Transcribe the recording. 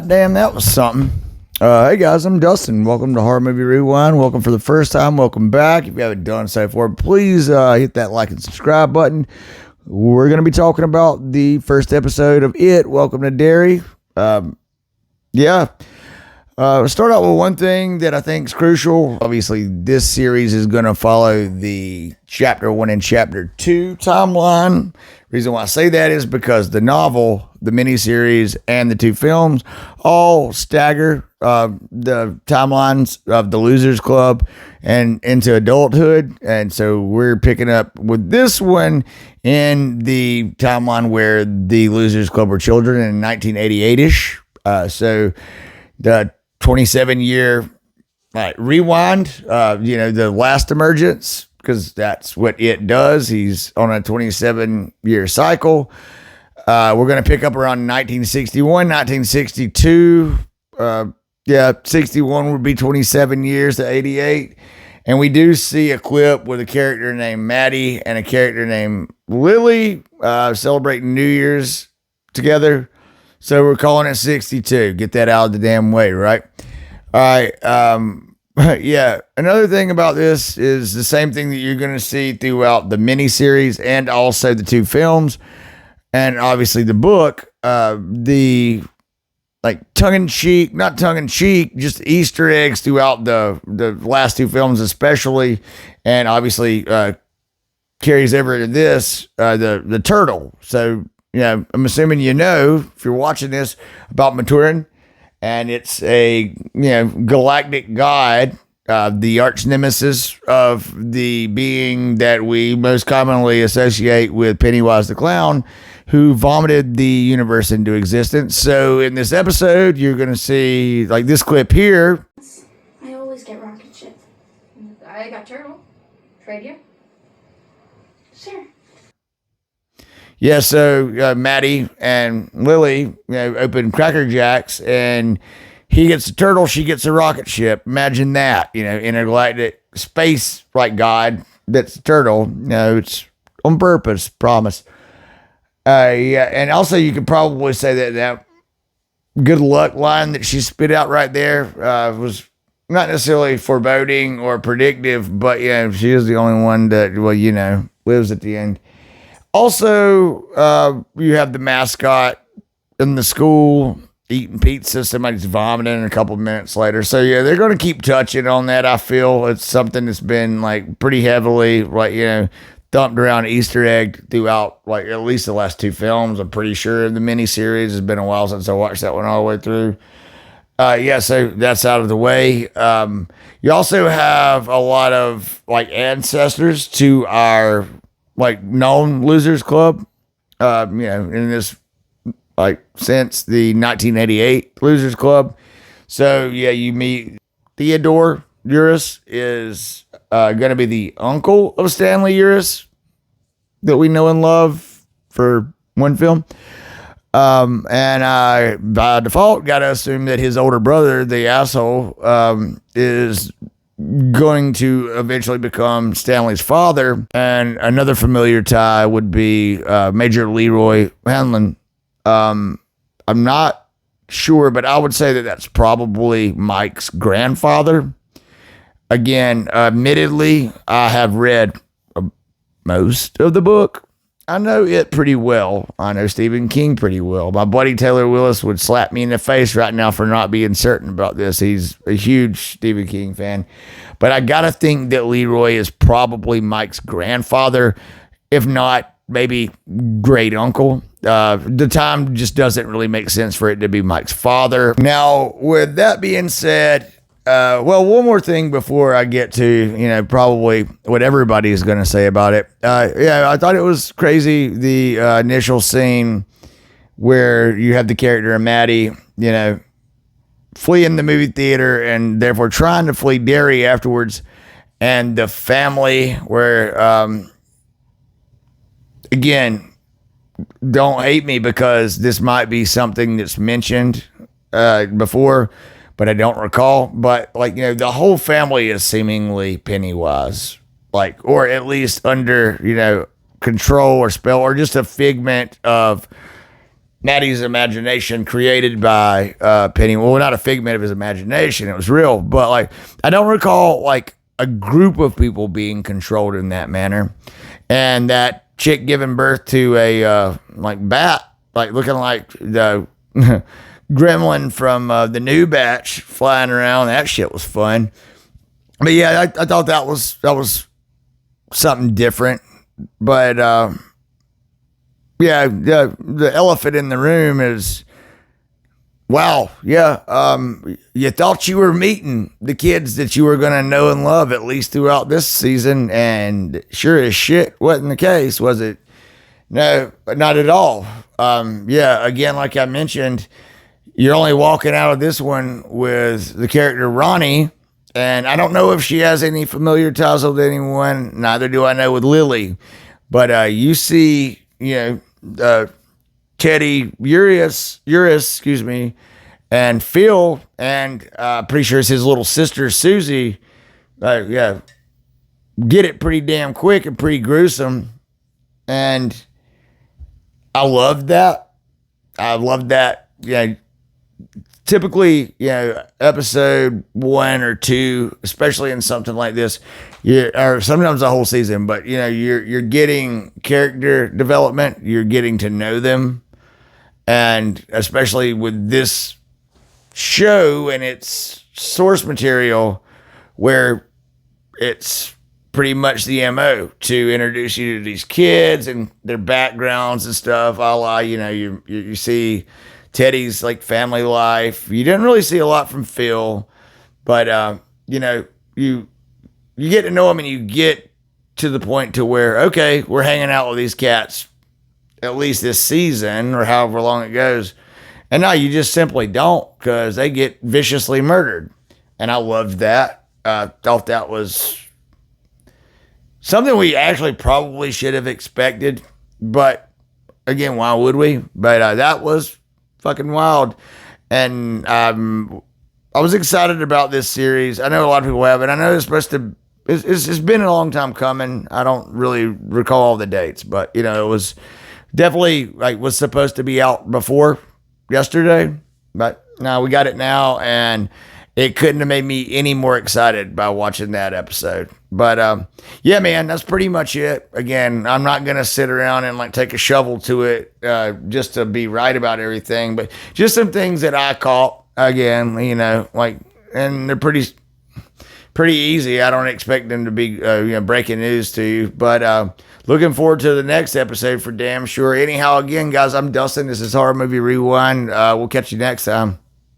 Damn, that was something. Hey guys, I'm Dustin. Welcome to Horror Movie Rewind. Welcome for the first time. Welcome back. If you haven't done so far, please hit that like and subscribe button. We're going to be talking about the first episode of It. Welcome to Derry. Start out with one thing that I think is crucial. Obviously, this series is going to follow the Chapter 1 and Chapter 2 timeline. Reason why I say that is because the novel, the miniseries, and the two films all stagger the timelines of the Losers Club and into adulthood. And so we're picking up with this one in the timeline where the Losers Club were children in 1988-ish. So the 27-year rewind, the last emergence, because that's what it does. He's on a 27-year cycle. We're going to pick up around 1961, 1962. 61 would be 27 years to 88. And we do see a clip with a character named Maddie and a character named Lily celebrating New Year's together. So we're calling it 62. Get that out of the damn way, right? All right. Another thing about this is the same thing that you're going to see throughout the miniseries and also the two films, and obviously the book. The not tongue in cheek, just Easter eggs throughout the last two films, especially, and obviously carries over to this the turtle. So I'm assuming if you're watching this about Maturin. And it's a, galactic god, the arch nemesis of the being that we most commonly associate with Pennywise the Clown, who vomited the universe into existence. So in this episode, you're going to see, like this clip here. I always get rocket ship. I got turtle. Trade you? Sure. Yeah, so Maddie and Lily, open Cracker Jacks, and he gets a turtle, she gets a rocket ship. Imagine that, intergalactic space god that's a turtle. It's on purpose, promise. And also you could probably say that good luck line that she spit out right there was not necessarily foreboding or predictive, but she is the only one that, lives at the end. Also, you have the mascot in the school eating pizza. Somebody's vomiting a couple minutes later. So, they're going to keep touching on that. I feel it's something that's been pretty heavily, thumped around Easter egg throughout, at least the last two films. I'm pretty sure the miniseries has been a while since I watched that one all the way through. So that's out of the way. You also have a lot of ancestors to our known Losers Club, in this, since the 1988 Losers Club. So, you meet Theodore Uris is going to be the uncle of Stanley Uris that we know and love for one film. And by default, got to assume that his older brother, the asshole, is going to eventually become Stanley's father. And another familiar tie would be Major Leroy Hanlon. I'm not sure, but I would say that that's probably Mike's grandfather. Again, admittedly, I have read most of the book. I know it pretty well. I know Stephen King pretty well. My buddy Taylor Willis would slap me in the face right now for not being certain about this. He's a huge Stephen King fan. But I got to think that Leroy is probably Mike's grandfather, if not maybe great uncle. The time just doesn't really make sense for it to be Mike's father. Now, with that being said, one more thing before I get to, probably what everybody is going to say about it. I thought it was crazy, the initial scene where you had the character of Maddie, fleeing the movie theater and therefore trying to flee Derry afterwards. And the family where, again, don't hate me because this might be something that's mentioned before, but I don't recall. But the whole family is seemingly Pennywise, or at least under, control or spell, or just a figment of Maddie's imagination created by Penny. Well, not a figment of his imagination. It was real. But like, I don't recall like a group of people being controlled in that manner. And that chick giving birth to a like bat, like looking like the gremlin from the new batch flying around. That shit was fun. But yeah, I thought that was something different. But yeah, the elephant in the room is, wow, yeah. You thought you were meeting the kids that you were going to know and love at least throughout this season, and sure as shit wasn't the case, was it? No, not at all. Yeah, again, like I mentioned, you're only walking out of this one with the character Ronnie, and I don't know if she has any familiar ties with anyone. Neither do I know with Lily. But you see, Teddy, Urias, excuse me, and Phil, and pretty sure it's his little sister, Susie. Yeah, get it pretty damn quick and pretty gruesome. And I loved that. Yeah, typically, episode 1 or 2, especially in something like this, or sometimes a whole season, but you're getting character development, you're getting to know them, and especially with this show and its source material, where it's pretty much the MO to introduce you to these kids and their backgrounds and stuff. A la, you see Teddy's like family life. You didn't really see a lot from Phil, but you get to know him, and you get to the point to where, okay, we're hanging out with these cats at least this season or however long it goes. And now you just simply don't, because they get viciously murdered. And I loved that. I thought that was something we actually probably should have expected. But again, why would we? But that was fucking wild. And I was excited about this series. I know a lot of people have, and I know it's supposed to, it's been a long time coming. I don't really recall all the dates, but it was definitely was supposed to be out before yesterday, but no, we got it now, and it couldn't have made me any more excited by watching that episode. But yeah, man, that's pretty much it. Again, I'm not gonna sit around and take a shovel to it just to be right about everything, but just some things that I caught again, and they're pretty easy. I don't expect them to be breaking news to you, but looking forward to the next episode for damn sure. Anyhow, again, guys, I'm Dustin. This is Horror Movie Rewind. We'll catch you next time.